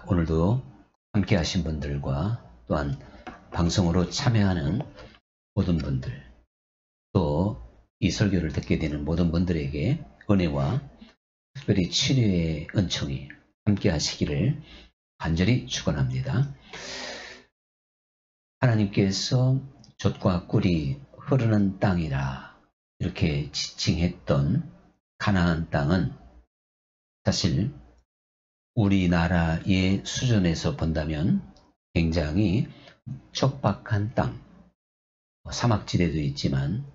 오늘도 함께 하신 분들과 또한 방송으로 참여하는 모든 분들, 또 이 설교를 듣게 되는 모든 분들에게 은혜와 특별히 치료의 은총이 함께 하시기를 간절히 축원합니다. 하나님께서 젖과 꿀이 흐르는 땅이라 이렇게 지칭했던 가나안 땅은 사실 우리나라의 수준에서 본다면 굉장히 척박한 땅, 사막지대도 있지만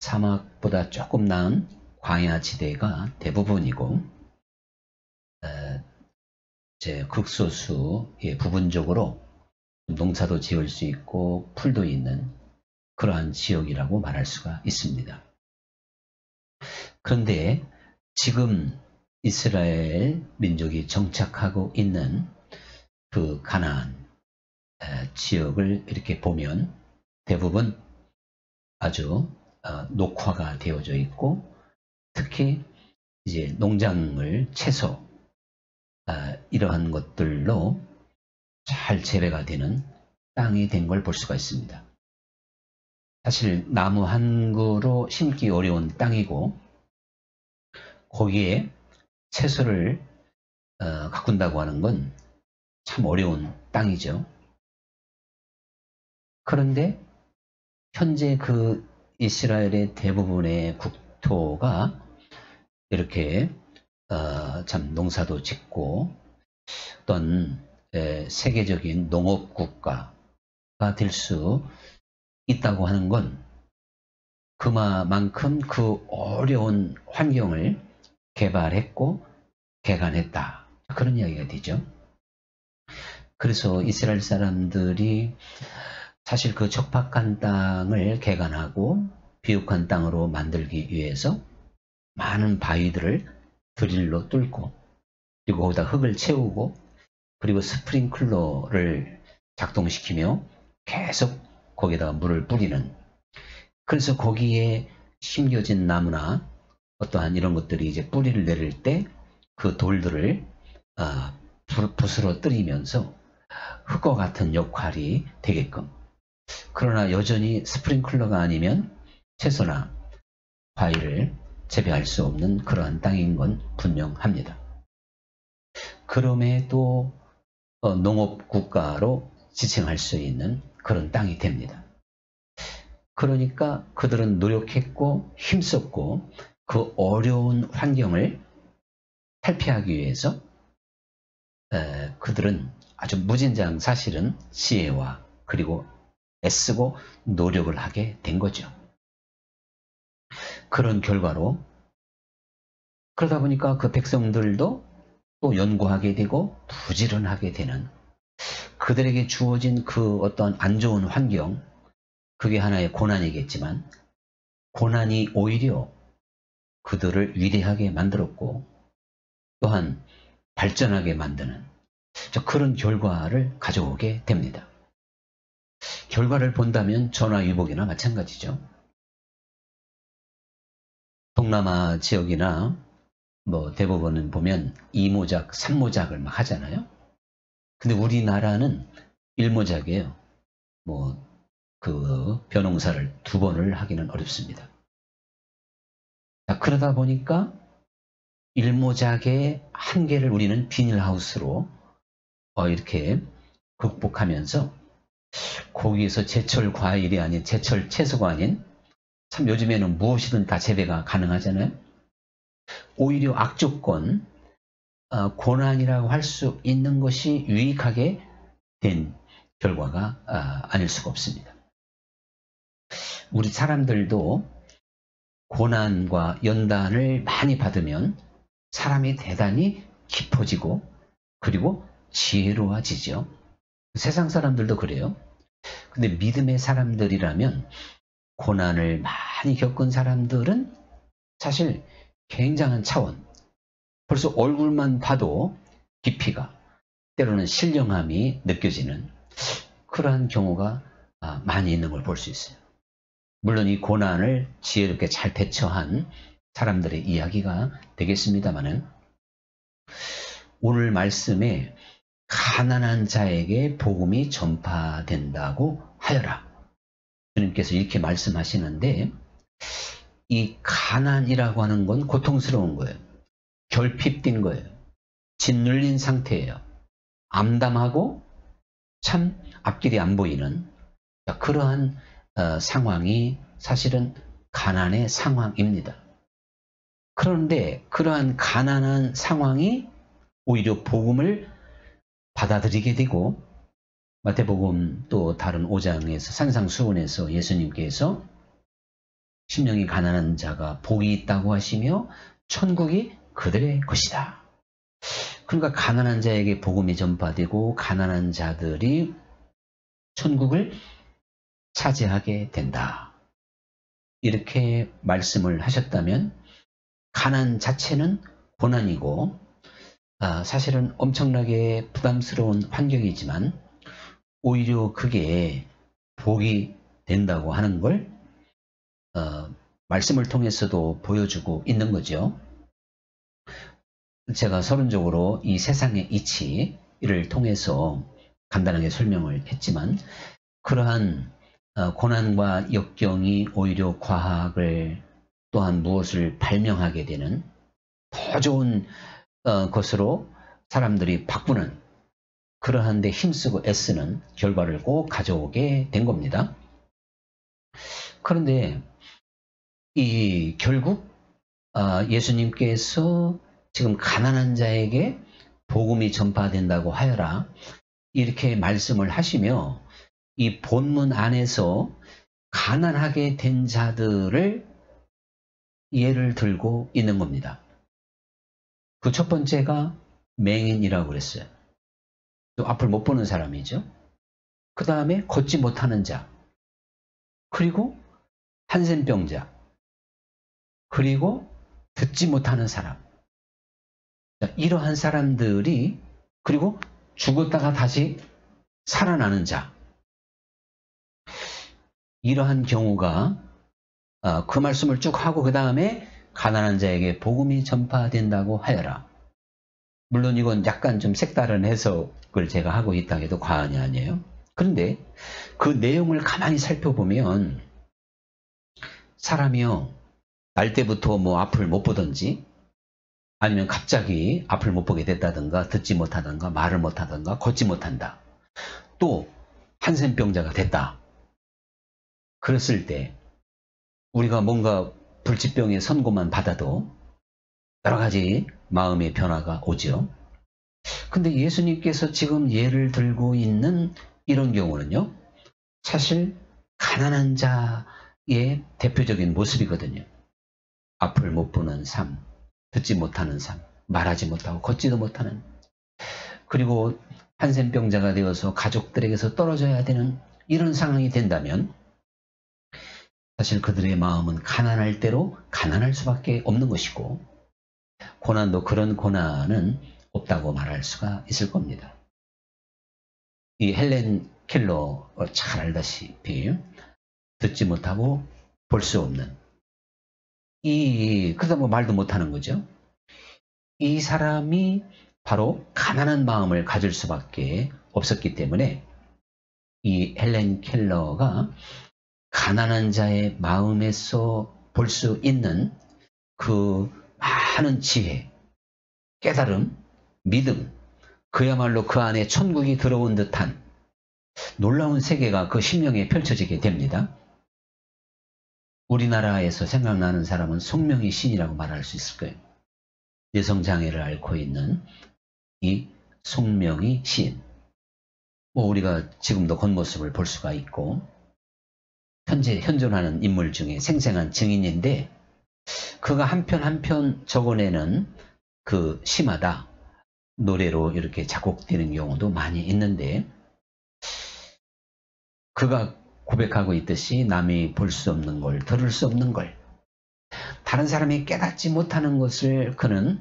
사막보다 조금 나은 광야지대가 대부분이고, 극소수의 부분적으로 농사도 지을 수 있고 풀도 있는 그러한 지역이라고 말할 수가 있습니다. 그런데 지금 이스라엘 민족이 정착하고 있는 그 가나안 지역을 이렇게 보면 대부분 아주 녹화가 되어져 있고, 특히 이제 농작물, 채소 이러한 것들로 잘 재배가 되는 땅이 된 걸 볼 수가 있습니다. 사실 나무 한 그루 심기 어려운 땅이고, 거기에 채소를 가꾼다고 하는 건 참 어려운 땅이죠. 그런데 현재 그 이스라엘의 대부분의 국토가 이렇게 참 농사도 짓고 어떤 세계적인 농업국가가 될 수 있다고 하는 건 그만큼 그 어려운 환경을 개발했고 개간했다, 그런 이야기가 되죠. 그래서 이스라엘 사람들이 사실 그 척박한 땅을 개간하고 비옥한 땅으로 만들기 위해서 많은 바위들을 드릴로 뚫고, 그리고 거기다 흙을 채우고, 그리고 스프링클러를 작동시키며 계속 거기다가 물을 뿌리는, 그래서 거기에 심겨진 나무나 어떠한 이런 것들이 이제 뿌리를 내릴 때 그 돌들을 붓으로 뜨리면서 흙과 같은 역할이 되게끔. 그러나 여전히 스프링클러가 아니면 채소나 과일을 재배할 수 없는 그러한 땅인 건 분명합니다. 그럼에도 농업국가로 지칭할 수 있는 그런 땅이 됩니다. 그러니까 그들은 노력했고 힘썼고 그 어려운 환경을 탈피하기 위해서 그들은 아주 무진장 사실은 지혜와 그리고 애쓰고 노력을 하게 된 거죠. 그런 결과로 그러다 보니까 그 백성들도 또 연구하게 되고 부지런하게 되는, 그들에게 주어진 그 어떤 안 좋은 환경, 그게 하나의 고난이겠지만 고난이 오히려 그들을 위대하게 만들었고 또한 발전하게 만드는 그런 결과를 가져오게 됩니다. 결과를 본다면 전화위복이나 마찬가지죠. 동남아 지역이나 대부분은 보면 2모작, 3모작을 막 하잖아요. 근데 우리나라는 1모작이에요. 그 벼농사를 2번을 하기는 어렵습니다. 그러다 보니까 1모작의 한계를 우리는 비닐하우스로 이렇게 극복하면서 거기에서 제철 과일이 아닌 제철 채소가 아닌, 참 요즘에는 무엇이든 다 재배가 가능하잖아요. 오히려 악조건, 고난이라고 할 수 있는 것이 유익하게 된 결과가 아닐 수가 없습니다. 우리 사람들도 고난과 연단을 많이 받으면 사람이 대단히 깊어지고 그리고 지혜로워지죠. 세상 사람들도 그래요. 근데 믿음의 사람들이라면 고난을 많이 겪은 사람들은 사실 굉장한 차원, 벌써 얼굴만 봐도 깊이가, 때로는 신령함이 느껴지는 그러한 경우가 많이 있는 걸 볼 수 있어요. 물론 이 고난을 지혜롭게 잘 대처한 사람들의 이야기가 되겠습니다마는, 오늘 말씀에 가난한 자에게 복음이 전파된다고 하여라. 주님께서 이렇게 말씀하시는데 이 가난이라고 하는 건 고통스러운 거예요. 결핍된 거예요. 짓눌린 상태예요. 암담하고 참 앞길이 안 보이는 그러한 상황이 사실은 가난의 상황입니다. 그런데 그러한 가난한 상황이 오히려 복음을 받아들이게 되고 마태복음 또 다른 5장에서 산상수훈에서 예수님께서 심령이 가난한 자가 복이 있다고 하시며 천국이 그들의 것이다. 그러니까 가난한 자에게 복음이 전파되고 가난한 자들이 천국을 차지하게 된다. 이렇게 말씀을 하셨다면 가난 자체는 고난이고 사실은 엄청나게 부담스러운 환경이지만 오히려 그게 복이 된다고 하는 걸 말씀을 통해서도 보여주고 있는 거죠. 제가 서론적으로 이 세상의 이치를 통해서 간단하게 설명을 했지만 그러한 고난과 역경이 오히려 과학을 또한 무엇을 발명하게 되는 더 좋은 것으로 사람들이 바꾸는 그러한 데 힘쓰고 애쓰는 결과를 꼭 가져오게 된 겁니다. 그런데 이 결국 예수님께서 지금 가난한 자에게 복음이 전파된다고 하여라 이렇게 말씀을 하시며 이 본문 안에서 가난하게 된 자들을 예를 들고 있는 겁니다. 그 첫 번째가 맹인이라고 그랬어요. 또 앞을 못 보는 사람이죠. 그 다음에 걷지 못하는 자, 그리고 한센병자, 그리고 듣지 못하는 사람. 이러한 사람들이 그리고 죽었다가 다시 살아나는 자. 이러한 경우가 그 말씀을 쭉 하고 그 다음에 가난한 자에게 복음이 전파된다고 하여라. 물론 이건 약간 좀 색다른 해석을 제가 하고 있다 해도 과언이 아니에요. 그런데 그 내용을 가만히 살펴보면 사람이요 날 때부터 뭐 앞을 못 보든지 아니면 갑자기 앞을 못 보게 됐다든가 듣지 못하든가 말을 못하든가 걷지 못한다. 또 한센병자가 됐다. 그랬을 때 우리가 뭔가 불치병의 선고만 받아도 여러 가지 마음의 변화가 오죠. 근데 예수님께서 지금 예를 들고 있는 이런 경우는요. 사실 가난한 자의 대표적인 모습이거든요. 앞을 못 보는 삶, 듣지 못하는 삶, 말하지 못하고 걷지도 못하는 그리고 한센병자가 되어서 가족들에게서 떨어져야 되는 이런 상황이 된다면 사실 그들의 마음은 가난할 대로 가난할 수밖에 없는 것이고 고난도 그런 고난은 없다고 말할 수가 있을 겁니다. 이 헬렌 켈러 잘 알다시피 듣지 못하고 볼 수 없는 그러다 뭐 말도 못하는 거죠. 이 사람이 바로 가난한 마음을 가질 수밖에 없었기 때문에 이 헬렌 켈러가 가난한 자의 마음에서 볼 수 있는 그 많은 지혜, 깨달음, 믿음, 그야말로 그 안에 천국이 들어온 듯한 놀라운 세계가 그 심령에 펼쳐지게 됩니다. 우리나라에서 생각나는 사람은 송명희 시인이라고 말할 수 있을 거예요. 뇌성장애를 앓고 있는 이 송명희 시인. 뭐 우리가 지금도 겉모습을 볼 수가 있고 현재 현존하는 인물 중에 생생한 증인인데 그가 한 편 한 편 적어내는 그 시마다 노래로 이렇게 작곡되는 경우도 많이 있는데 그가 고백하고 있듯이 남이 볼 수 없는 걸, 들을 수 없는 걸, 다른 사람이 깨닫지 못하는 것을 그는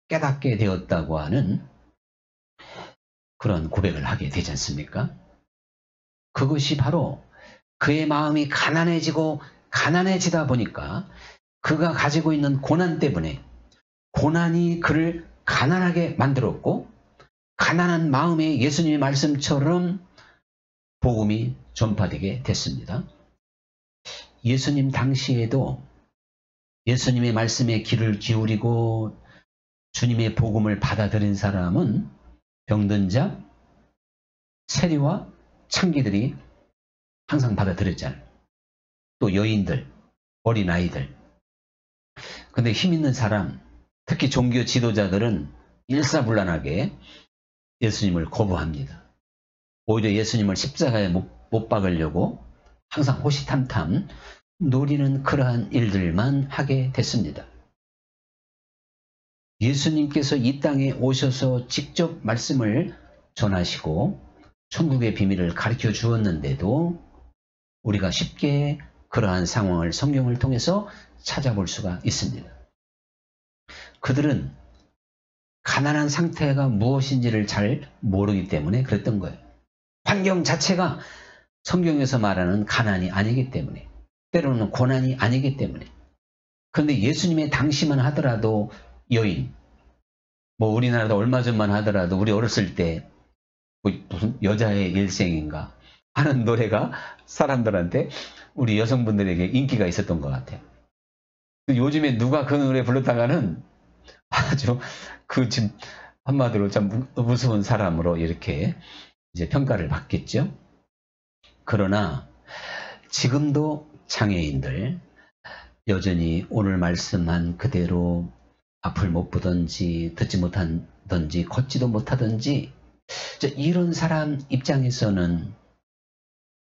깨닫게 되었다고 하는 그런 고백을 하게 되지 않습니까? 그것이 바로 그의 마음이 가난해지고 가난해지다 보니까 그가 가지고 있는 고난 때문에 고난이 그를 가난하게 만들었고 가난한 마음에 예수님의 말씀처럼 복음이 전파되게 됐습니다. 예수님 당시에도 예수님의 말씀에 귀를 기울이고 주님의 복음을 받아들인 사람은 병든 자, 세리와 창기들이 항상 받아들였잖아요. 또 여인들, 어린아이들. 근데 힘 있는 사람, 특히 종교 지도자들은 일사불란하게 예수님을 거부합니다. 오히려 예수님을 십자가에 못 박으려고 항상 호시탐탐 노리는 그러한 일들만 하게 됐습니다. 예수님께서 이 땅에 오셔서 직접 말씀을 전하시고 천국의 비밀을 가르쳐 주었는데도 우리가 쉽게 그러한 상황을 성경을 통해서 찾아볼 수가 있습니다. 그들은 가난한 상태가 무엇인지를 잘 모르기 때문에 그랬던 거예요. 환경 자체가 성경에서 말하는 가난이 아니기 때문에, 때로는 고난이 아니기 때문에. 그런데 예수님의 당시만 하더라도 여인, 우리나라도 얼마 전만 하더라도 우리 어렸을 때 무슨 여자의 일생인가 하는 노래가 사람들한테, 우리 여성분들에게 인기가 있었던 것 같아요. 요즘에 누가 그 노래 불렀다가는 아주 지금 한마디로 참 무서운 사람으로 이렇게 이제 평가를 받겠죠. 그러나 지금도 장애인들 여전히 오늘 말씀한 그대로 앞을 못 보든지 듣지 못하든지 걷지도 못하든지, 이런 사람 입장에서는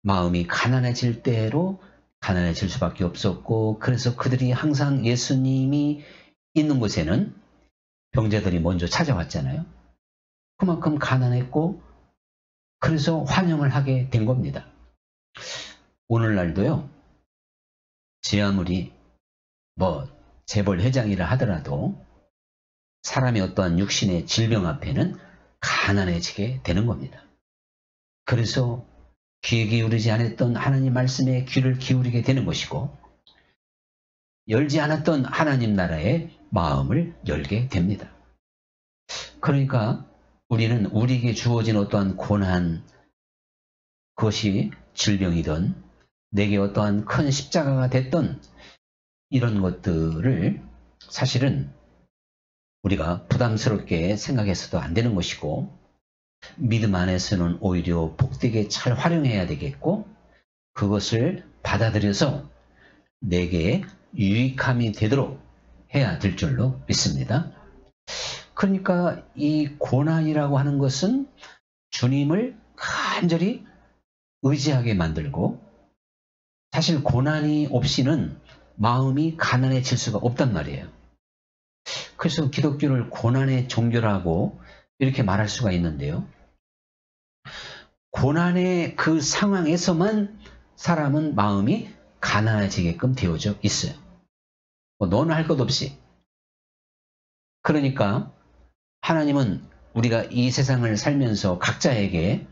마음이 가난해질 대로 가난해질 수밖에 없었고, 그래서 그들이 항상 예수님이 있는 곳에는 병자들이 먼저 찾아왔잖아요. 그만큼 가난했고, 그래서 환영을 하게 된 겁니다. 오늘날도요, 제 아무리 재벌 회장이라 하더라도 사람의 어떠한 육신의 질병 앞에는 가난해지게 되는 겁니다. 그래서 귀에 기울이지 않았던 하나님 말씀에 귀를 기울이게 되는 것이고, 열지 않았던 하나님 나라의 마음을 열게 됩니다. 그러니까 우리는 우리에게 주어진 어떠한 고난, 그것이 질병이든 내게 어떠한 큰 십자가가 됐던 이런 것들을 사실은 우리가 부담스럽게 생각해서도 안 되는 것이고, 믿음 안에서는 오히려 복되게 잘 활용해야 되겠고, 그것을 받아들여서 내게 유익함이 되도록 해야 될 줄로 믿습니다. 그러니까 이 고난이라고 하는 것은 주님을 간절히 의지하게 만들고, 사실 고난이 없이는 마음이 가난해질 수가 없단 말이에요. 그래서 기독교를 고난의 종교라고 이렇게 말할 수가 있는데요. 고난의 그 상황에서만 사람은 마음이 가난해지게끔 되어져 있어요. 너는 할 것 없이. 그러니까 하나님은 우리가 이 세상을 살면서 각자에게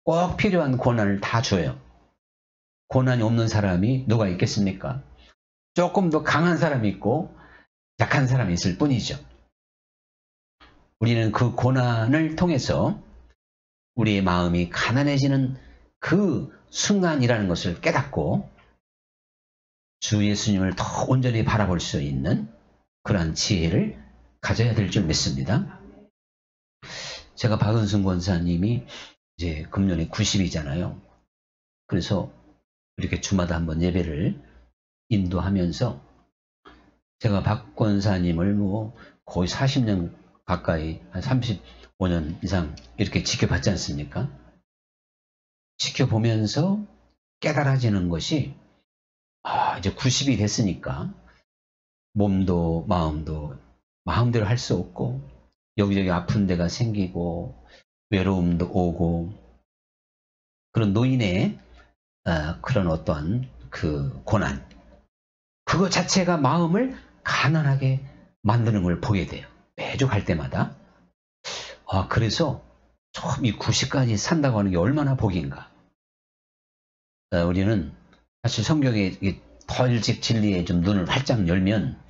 꼭 필요한 고난을 다 줘요. 고난이 없는 사람이 누가 있겠습니까? 조금 더 강한 사람이 있고 약한 사람이 있을 뿐이죠. 우리는 그 고난을 통해서 우리의 마음이 가난해지는 그 순간이라는 것을 깨닫고 주 예수님을 더 온전히 바라볼 수 있는 그러한 지혜를 가져야 될 줄 믿습니다. 제가 박은순 권사님이 이제 금년에 90이잖아요. 그래서 이렇게 주마다 한번 예배를 인도하면서 제가 박 권사님을 거의 40년 가까이, 한 35년 이상 이렇게 지켜봤지 않습니까? 지켜보면서 깨달아지는 것이, 이제 90이 됐으니까 몸도 마음도 마음대로 할 수 없고, 여기저기 아픈 데가 생기고 외로움도 오고, 그런 노인의 그런 어떠한 그 고난, 그거 자체가 마음을 가난하게 만드는 걸 보게 돼요. 매주 갈 때마다. 그래서 처음 이 90까지 산다고 하는 게 얼마나 복인가. 우리는 사실 성경에 더 일찍 진리에 좀 눈을 활짝 열면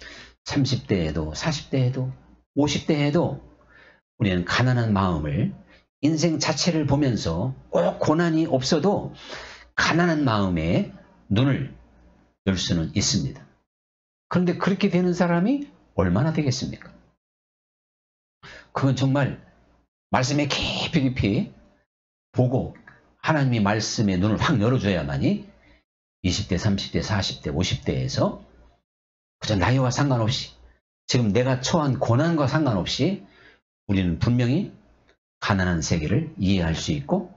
30대에도 40대에도 50대에도 우리는 가난한 마음을 인생 자체를 보면서 꼭 고난이 없어도 가난한 마음에 눈을 열 수는 있습니다. 그런데 그렇게 되는 사람이 얼마나 되겠습니까? 그건 정말 말씀에 깊이 보고 하나님의 말씀에 눈을 확 열어줘야만이 20대, 30대, 40대, 50대에서 그저 나이와 상관없이 지금 내가 처한 고난과 상관없이 우리는 분명히 가난한 세계를 이해할 수 있고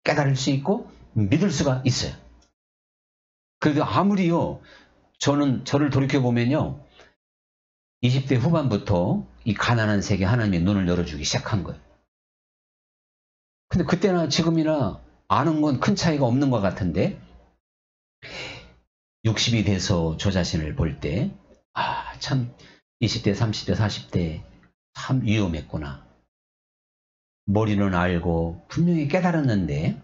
깨달을 수 있고 믿을 수가 있어요. 그래도 아무리요, 저를 돌이켜보면요, 20대 후반부터 이 가난한 세계 하나님의 눈을 열어주기 시작한 거예요. 근데 그때나 지금이나 아는 건 큰 차이가 없는 것 같은데 60이 돼서 저 자신을 볼 때 참 20대, 30대, 40대 참 위험했구나. 머리는 알고 분명히 깨달았는데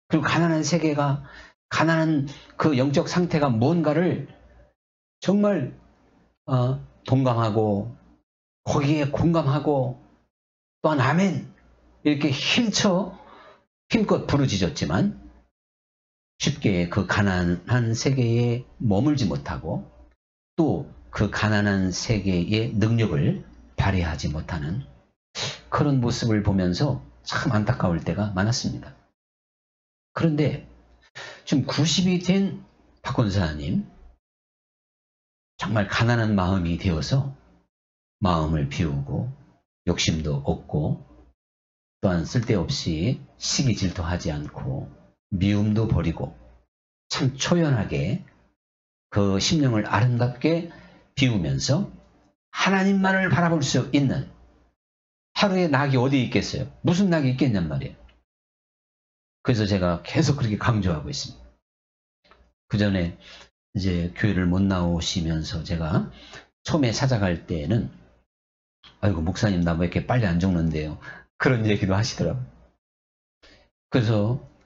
그리고 가난한 세계가 가난한 그 영적 상태가 뭔가를 정말 동감하고 거기에 공감하고 또한 아멘 이렇게 힘껏 부르짖었지만 쉽게 그 가난한 세계에 머물지 못하고 또 그 가난한 세계의 능력을 발휘하지 못하는 그런 모습을 보면서 참 안타까울 때가 많았습니다. 그런데 지금 90이 된 박권사님 정말 가난한 마음이 되어서 마음을 비우고 욕심도 없고 또한 쓸데없이 시기 질투하지 않고 미움도 버리고 참 초연하게 그 심령을 아름답게 비우면서 하나님만을 바라볼 수 있는 하루에 낙이 어디 있겠어요? 무슨 낙이 있겠냔 말이에요. 그래서 제가 계속 그렇게 강조하고 있습니다. 그 전에 이제 교회를 못 나오시면서 제가 처음에 찾아갈 때에는 아이고 목사님 나 왜 이렇게 빨리 안 죽는데요. 그런 얘기도 하시더라고요.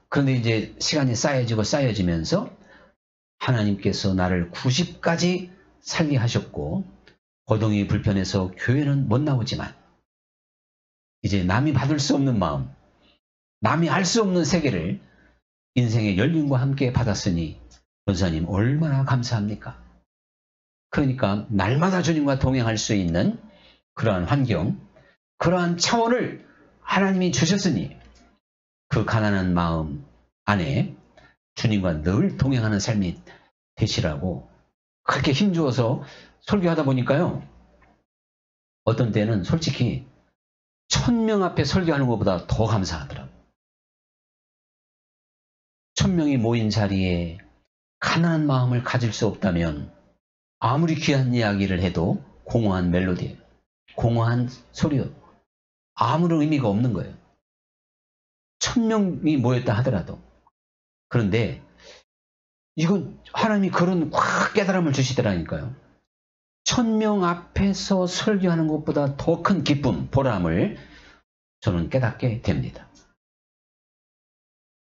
그런데 이제 시간이 쌓여지면서 하나님께서 나를 90까지 살게 하셨고 거동이 불편해서 교회는 못 나오지만 이제 남이 받을 수 없는 마음, 남이 알 수 없는 세계를 인생의 열림과 함께 받았으니 권사님 얼마나 감사합니까? 그러니까 날마다 주님과 동행할 수 있는 그러한 환경, 그러한 차원을 하나님이 주셨으니 그 가난한 마음 안에 주님과 늘 동행하는 삶이 되시라고 그렇게 힘주어서 설교하다 보니까요. 어떤 때는 솔직히 1000명 앞에 설교하는 것보다 더 감사하더라고요. 1000명이 모인 자리에 가난한 마음을 가질 수 없다면 아무리 귀한 이야기를 해도 공허한 멜로디예요. 공허한 소리요. 아무런 의미가 없는 거예요. 1000명이 모였다 하더라도. 그런데 이건 하나님이 그런 확 깨달음을 주시더라니까요. 1000명 앞에서 설교하는 것보다 더 큰 기쁨, 보람을 저는 깨닫게 됩니다.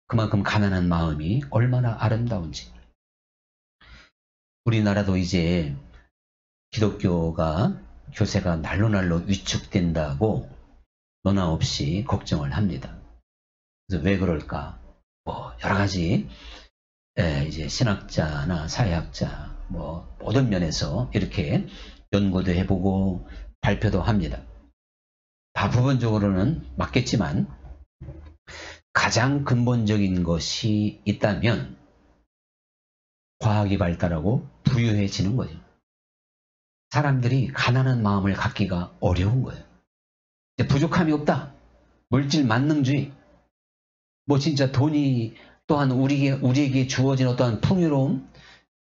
그만큼 가난한 마음이 얼마나 아름다운지. 우리나라도 이제 기독교가 교세가 날로 위축된다고 너나 없이 걱정을 합니다. 그래서 왜 그럴까? 여러 가지 이제 신학자나 사회학자 모든 면에서 이렇게 연구도 해보고 발표도 합니다. 다 부분적으로는 맞겠지만 가장 근본적인 것이 있다면 과학이 발달하고 부유해지는 거죠. 사람들이 가난한 마음을 갖기가 어려운 거예요. 부족함이 없다. 물질 만능주의. 진짜 돈이 또한 우리에게 주어진 어떠한 풍요로움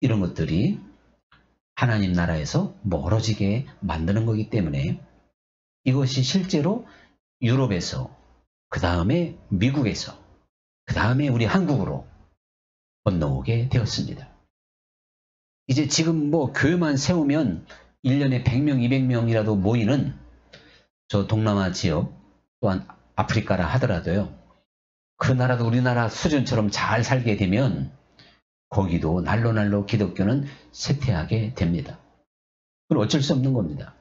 이런 것들이 하나님 나라에서 멀어지게 만드는 거기 때문에 이것이 실제로 유럽에서 그 다음에 미국에서 그 다음에 우리 한국으로 건너오게 되었습니다. 이제 지금 교회만 세우면 1년에 100명, 200명이라도 모이는 저 동남아 지역 또한 아프리카라 하더라도요. 그 나라도 우리나라 수준처럼 잘 살게 되면 거기도 날로 기독교는 쇠퇴하게 됩니다. 그건 어쩔 수 없는 겁니다.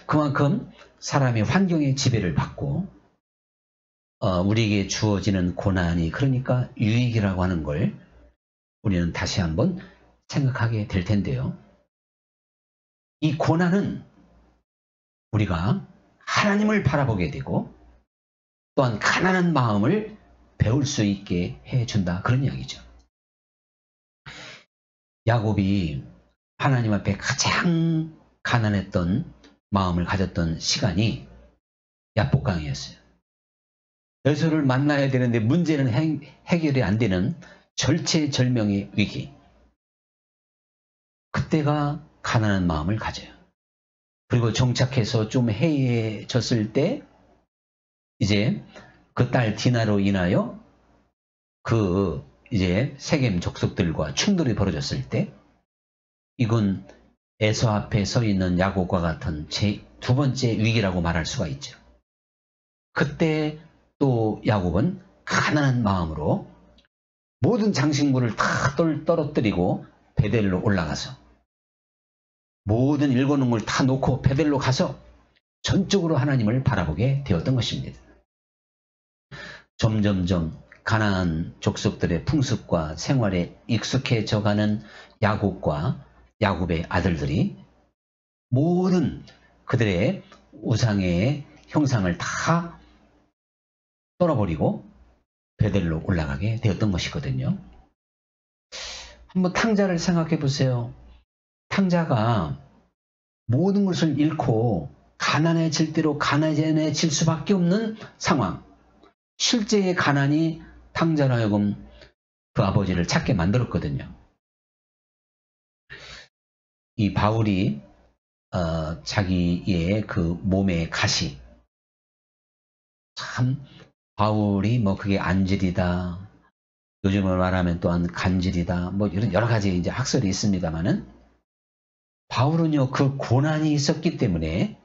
그만큼 사람의 환경의 지배를 받고 우리에게 주어지는 고난이 그러니까 유익이라고 하는 걸 우리는 다시 한번 생각하게 될 텐데요. 이 고난은 우리가 하나님을 바라보게 되고 또한 가난한 마음을 배울 수 있게 해준다, 그런 이야기죠. 야곱이 하나님 앞에 가장 가난했던 마음을 가졌던 시간이 야복강이었어요. 여수를 만나야 되는데 문제는 해결이 안 되는 절체절명의 위기. 그때가 가난한 마음을 가져요. 그리고 정착해서 좀 해이해졌을 때 이제 그 딸 디나로 인하여 이제 세겜 족속들과 충돌이 벌어졌을 때 이건 에서 앞에 서 있는 야곱과 같은 두 번째 위기라고 말할 수가 있죠. 그때 또 야곱은 가난한 마음으로 모든 장식물을 다 떨어뜨리고 베델로 올라가서 모든 일궈놓은 걸 다 놓고 베델로 가서 전적으로 하나님을 바라보게 되었던 것입니다. 점점점 가나안 족속들의 풍습과 생활에 익숙해져가는 야곱과 야곱의 아들들이 모든 그들의 우상의 형상을 다 떨어버리고 베델로 올라가게 되었던 것이거든요. 한번 탕자를 생각해 보세요. 탕자가 모든 것을 잃고 가난해질 대로 가난해질 수밖에 없는 상황. 실제의 가난이 탕자로 하여금 그 아버지를 찾게 만들었거든요. 이 바울이 자기의 그 몸의 가시, 참 바울이 뭐 그게 안질이다, 요즘을 말하면 또한 간질이다, 뭐 이런 여러 가지 이제 학설이 있습니다만은 바울은요 그 고난이 있었기 때문에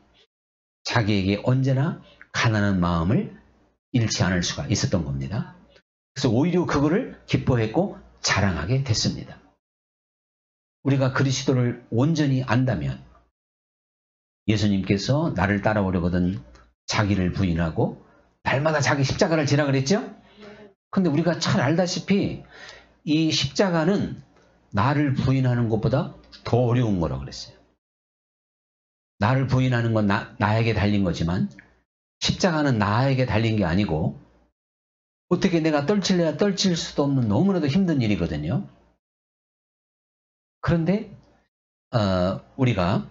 자기에게 언제나 가난한 마음을 잃지 않을 수가 있었던 겁니다. 그래서 오히려 그거를 기뻐했고 자랑하게 됐습니다. 우리가 그리스도를 온전히 안다면 예수님께서 나를 따라오려거든 자기를 부인하고 날마다 자기 십자가를 지라 그랬죠? 근데 우리가 잘 알다시피 이 십자가는 나를 부인하는 것보다 더 어려운 거라고 그랬어요. 나를 부인하는 건 나에게 달린 거지만 십자가는 나에게 달린 게 아니고 어떻게 내가 떨칠래야 떨칠 수도 없는 너무나도 힘든 일이거든요. 그런데 우리가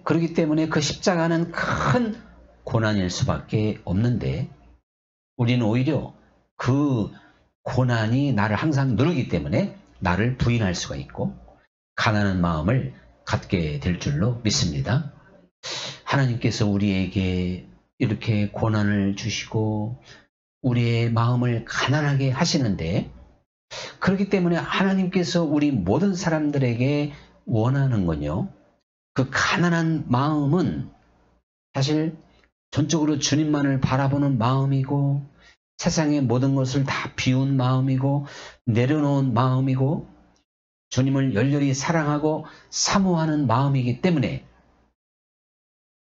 그렇기 때문에 그 십자가는 큰 고난일 수밖에 없는데 우리는 오히려 그 고난이 나를 항상 누르기 때문에 나를 부인할 수가 있고 가난한 마음을 갖게 될 줄로 믿습니다. 하나님께서 우리에게 이렇게 고난을 주시고 우리의 마음을 가난하게 하시는데 그렇기 때문에 하나님께서 우리 모든 사람들에게 원하는 건요. 그 가난한 마음은 사실 전적으로 주님만을 바라보는 마음이고 세상의 모든 것을 다 비운 마음이고 내려놓은 마음이고 주님을 열렬히 사랑하고 사모하는 마음이기 때문에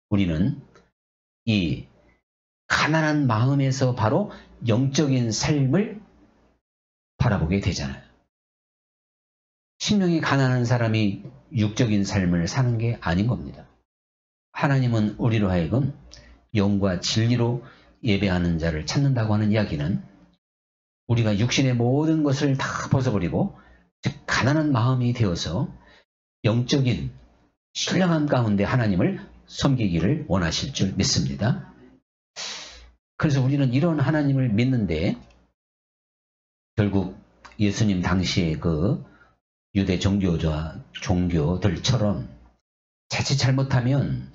우리는 이 가난한 마음에서 바로 영적인 삶을 바라보게 되잖아요. 심령이 가난한 사람이 육적인 삶을 사는 게 아닌 겁니다. 하나님은 우리로 하여금 영과 진리로 예배하는 자를 찾는다고 하는 이야기는 우리가 육신의 모든 것을 다 벗어버리고 즉 가난한 마음이 되어서 영적인 신령함 가운데 하나님을 섬기기를 원하실 줄 믿습니다. 그래서 우리는 이런 하나님을 믿는데 결국 예수님 당시의 그 유대 종교들처럼 자칫 잘못하면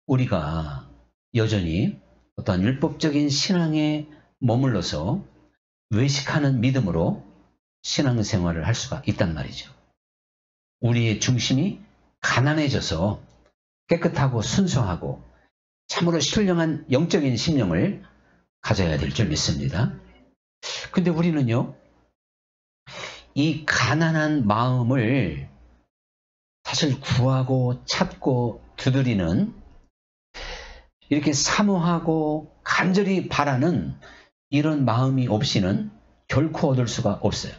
우리가 여전히 어떠한 율법적인 신앙에 머물러서 외식하는 믿음으로 신앙생활을 할 수가 있단 말이죠. 우리의 중심이 가난해져서 깨끗하고 순수하고 참으로 신령한 영적인 심령을 가져야 될 줄 믿습니다. 근데 우리는요, 이 가난한 마음을 사실 구하고 찾고 두드리는 이렇게 사모하고 간절히 바라는 이런 마음이 없이는 결코 얻을 수가 없어요.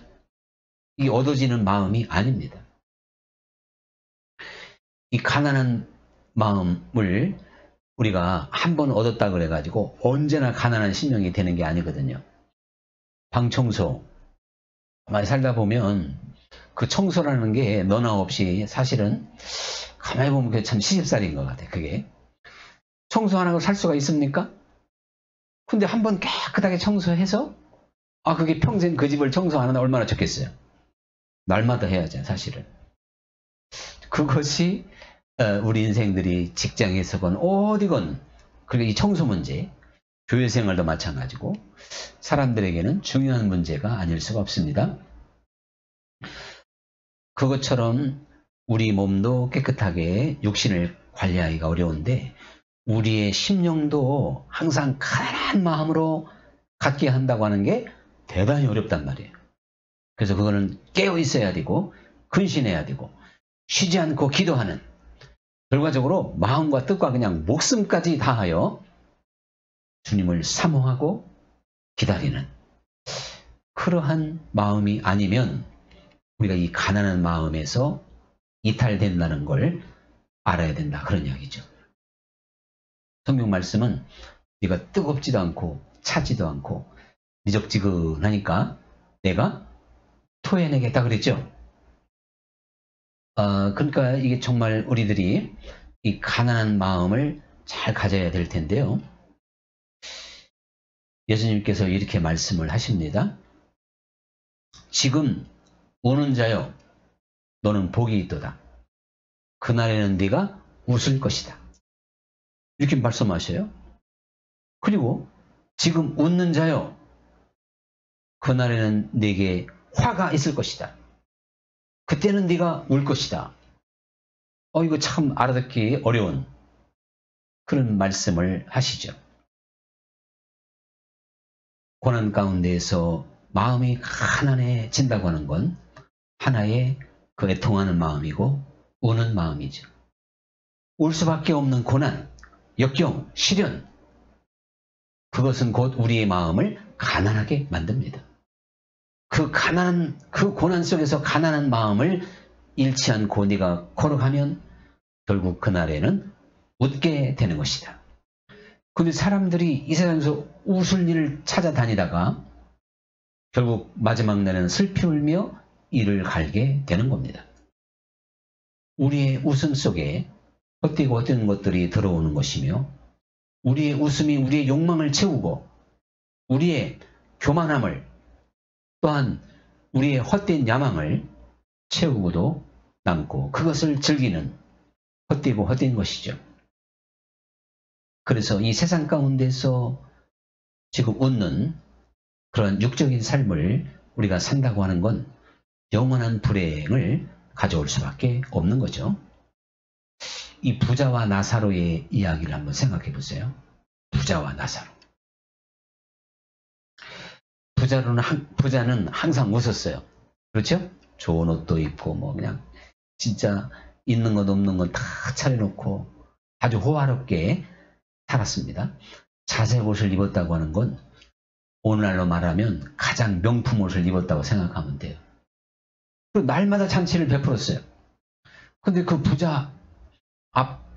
이게 얻어지는 마음이 아닙니다. 이 가난한 마음을 우리가 한번 얻었다 그래가지고 언제나 가난한 심령이 되는 게 아니거든요. 방 청소 많이 살다 보면 그 청소라는 게 너나 없이 사실은 가만히 보면 그게 참 시집살이인 것 같아요. 그게 청소 안 하고 살 수가 있습니까? 근데 한번 깨끗하게 청소해서 그게 평생 그 집을 청소 안 하면 얼마나 좋겠어요. 날마다 해야죠. 사실은 그것이 우리 인생들이 직장에서건 어디건, 그리고 이 청소 문제, 교회 생활도 마찬가지고 사람들에게는 중요한 문제가 아닐 수가 없습니다. 그것처럼 우리 몸도 깨끗하게 육신을 관리하기가 어려운데 우리의 심령도 항상 가난한 마음으로 갖게 한다고 하는 게 대단히 어렵단 말이에요. 그래서 그거는 깨어 있어야 되고 근신해야 되고 쉬지 않고 기도하는, 결과적으로 마음과 뜻과 그냥 목숨까지 다하여 주님을 사모하고 기다리는 그러한 마음이 아니면 우리가 이 가난한 마음에서 이탈된다는 걸 알아야 된다, 그런 이야기죠. 성경 말씀은 네가 뜨겁지도 않고 차지도 않고 미적지근하니까 내가 토해내겠다 그랬죠. 그러니까 이게 정말 우리들이 이 가난한 마음을 잘 가져야 될 텐데요. 예수님께서 이렇게 말씀을 하십니다. 지금 오는 자여 너는 복이 있도다. 그날에는 네가 웃을 것이다. 이렇게 말씀하셔요. 그리고 지금 웃는 자여 그날에는 네게 화가 있을 것이다. 그때는 네가 울 것이다. 이거 참 알아듣기 어려운 그런 말씀을 하시죠. 고난 가운데에서 마음이 가난해진다고 하는 건 하나의 그 애통하는 마음이고 우는 마음이죠. 울 수밖에 없는 고난, 역경, 시련, 그것은 곧 우리의 마음을 가난하게 만듭니다. 그 고난 속에서 가난한 마음을 잃지 않고 네가 걸어가면 결국 그날에는 웃게 되는 것이다. 근데 사람들이 이 세상에서 웃을 일을 찾아다니다가 결국 마지막 날에는 슬피 울며 이를 갈게 되는 겁니다. 우리의 웃음 속에 헛되고 헛된 것들이 들어오는 것이며 우리의 웃음이 우리의 욕망을 채우고 우리의 교만함을 또한 우리의 헛된 야망을 채우고도 남고 그것을 즐기는 헛되고 헛된 것이죠. 그래서 이 세상 가운데서 지금 웃는 그런 육적인 삶을 우리가 산다고 하는 건 영원한 불행을 가져올 수밖에 없는 거죠. 이 부자와 나사로의 이야기를 한번 생각해 보세요. 부자와 나사로. 부자는 항상 웃었어요. 그렇죠? 좋은 옷도 입고 뭐 그냥 진짜 있는 것 없는 것 다 차려놓고 아주 호화롭게 살았습니다. 자색 옷을 입었다고 하는 건 오늘날로 말하면 가장 명품 옷을 입었다고 생각하면 돼요. 그리고 날마다 잔치를 베풀었어요. 근데 그 부자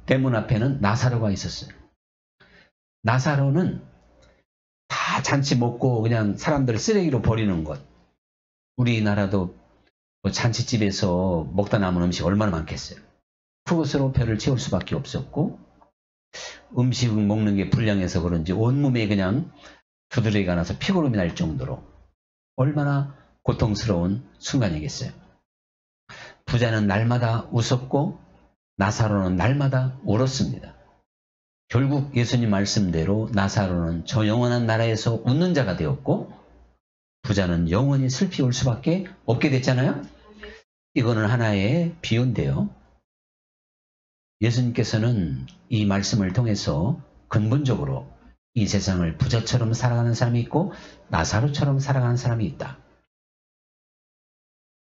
대문 앞에는 나사로가 있었어요. 나사로는 다 잔치 먹고 그냥 사람들 쓰레기로 버리는 것. 우리나라도 뭐 잔치집에서 먹다 남은 음식 얼마나 많겠어요. 그것으로 배를 채울 수밖에 없었고 음식 먹는 게 불량해서 그런지 온몸에 그냥 두드러기가 나서 피고름이 날 정도로 얼마나 고통스러운 순간이겠어요. 부자는 날마다 웃었고 나사로는 날마다 울었습니다. 결국 예수님 말씀대로 나사로는 저 영원한 나라에서 웃는 자가 되었고 부자는 영원히 슬피 울 수밖에 없게 됐잖아요. 이거는 하나의 비유인데요. 예수님께서는 이 말씀을 통해서 근본적으로 이 세상을 부자처럼 살아가는 사람이 있고 나사로처럼 살아가는 사람이 있다.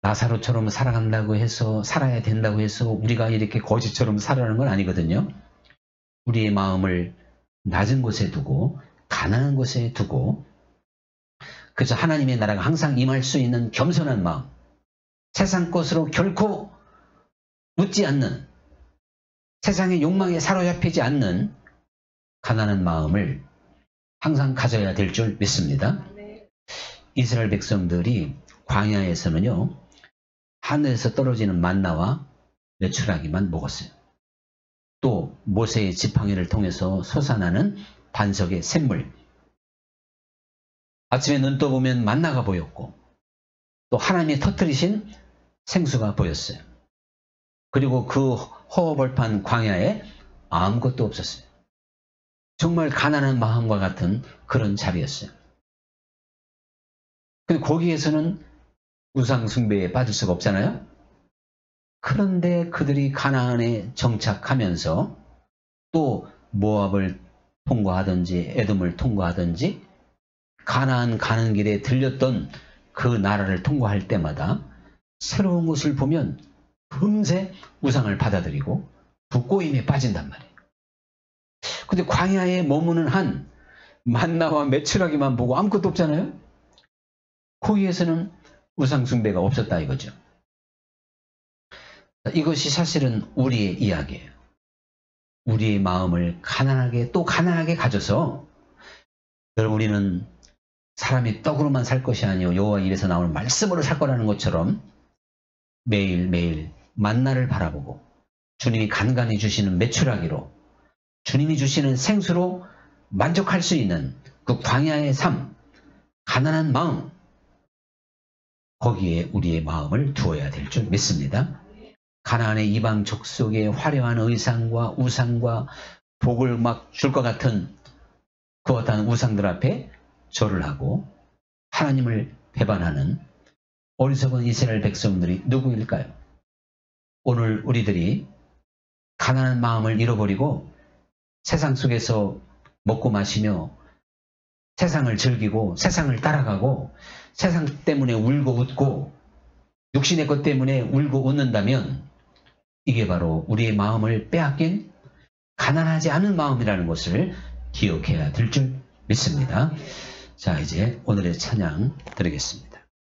나사로처럼 살아간다고 해서, 살아야 된다고 해서 우리가 이렇게 거지처럼 살아가는 건 아니거든요. 우리의 마음을 낮은 곳에 두고 가난한 곳에 두고 그래서 하나님의 나라가 항상 임할 수 있는 겸손한 마음, 세상 것으로 결코 묻지 않는, 세상의 욕망에 사로잡히지 않는 가난한 마음을 항상 가져야 될 줄 믿습니다. 이스라엘 백성들이 광야에서는요, 하늘에서 떨어지는 만나와 메추라기만 먹었어요. 또 모세의 지팡이를 통해서 솟아나는 반석의 샘물, 아침에 눈 떠보면 만나가 보였고 또 하나님이 터뜨리신 생수가 보였어요. 그리고 그 허허벌판 광야에 아무것도 없었어요. 정말 가난한 마음과 같은 그런 자리였어요. 근데 거기에서는 우상 숭배에 빠질 수가 없잖아요. 그런데 그들이 가나안에 정착하면서 또 모압을 통과하든지 에돔을 통과하든지 가나안 가는 길에 들렸던 그 나라를 통과할 때마다 새로운 것을 보면 금세 우상을 받아들이고 북고임에 빠진단 말이에요. 근데 광야에 머무는 한 만나와 메추라기만 보고 아무것도 없잖아요. 거기에서는 우상 숭배가 없었다 이거죠. 이것이 사실은 우리의 이야기예요. 우리의 마음을 가난하게 또 가난하게 가져서 여러분 우리는 사람이 떡으로만 살 것이 아니요 여호와 입에서 나오는 말씀으로 살 거라는 것처럼 매일매일 만나를 바라보고 주님이 간간히 주시는 메추라기로 주님이 주시는 생수로 만족할 수 있는 그 광야의 삶, 가난한 마음, 거기에 우리의 마음을 두어야 될 줄 믿습니다. 가나안의 이방 족속의 화려한 의상과 우상과 복을 막 줄 것 같은 그 어떤 우상들 앞에 절을 하고 하나님을 배반하는 어리석은 이스라엘 백성들이 누구일까요? 오늘 우리들이 가난한 마음을 잃어버리고 세상 속에서 먹고 마시며 세상을 즐기고 세상을 따라가고 세상 때문에 울고 웃고 육신의 것 때문에 울고 웃는다면 이게 바로 우리의 마음을 빼앗긴 가난하지 않은 마음이라는 것을 기억해야 될 줄 믿습니다. 자, 이제 오늘의 찬양 드리겠습니다.